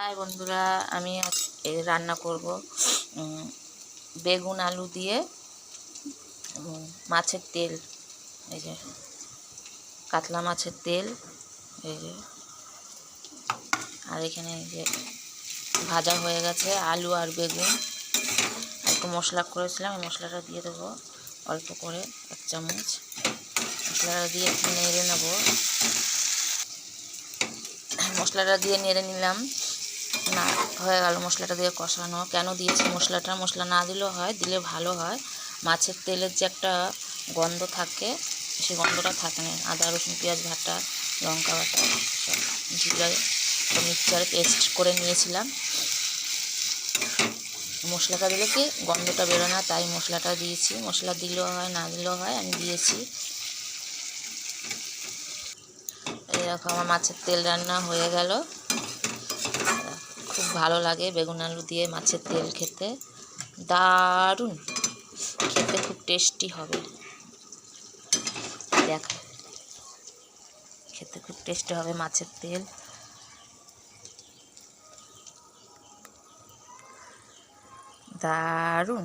High বন্ধুরা, আমি রান্না করব বেগুন আলু দিয়ে মাছের তেল। এই যে কাতলা মাছের তেল, এই যে, আর এখানে এই যে ভাজা হয়ে গেছে আলু আর বেগুন। একটু মশলা করেছিলাম, এই মশলাটা দিয়ে দেবো অল্প করে 1 চামচ। মশলাটা দিয়ে একটু নেড়ে নেব। মশলাটা দিয়ে নেড়ে নিলাম, না হয়ে গেল মশলাটা দিয়ে কষানো। কেন দিয়েছি মশলাটা? মশলা না দিলেও হয়, দিলে ভালো হয়। মাছের তেলের যে একটা গন্ধ থাকে, সেই গন্ধটা থাকে না। আদা রসুন পেঁয়াজ বাটা, লঙ্কা বাটা, সব জিরা মিক্সচারে পেস্ট করে নিয়েছিলাম। মশলাটা দিলে কি গন্ধটা বেরো না, তাই মশলাটা দিয়েছি। মশলা দিলেও হয়, না দিলেও হয়, আমি দিয়েছি। এরকম আমার মাছের তেল রান্না হয়ে গেল। খুব ভালো লাগে বেগুন আলু দিয়ে মাছের তেল খেতে, দারুণ খেতে, খুব টেস্টি হবে। দেখ, খেতে খুব টেস্টি হবে মাছের তেল, দারুণ।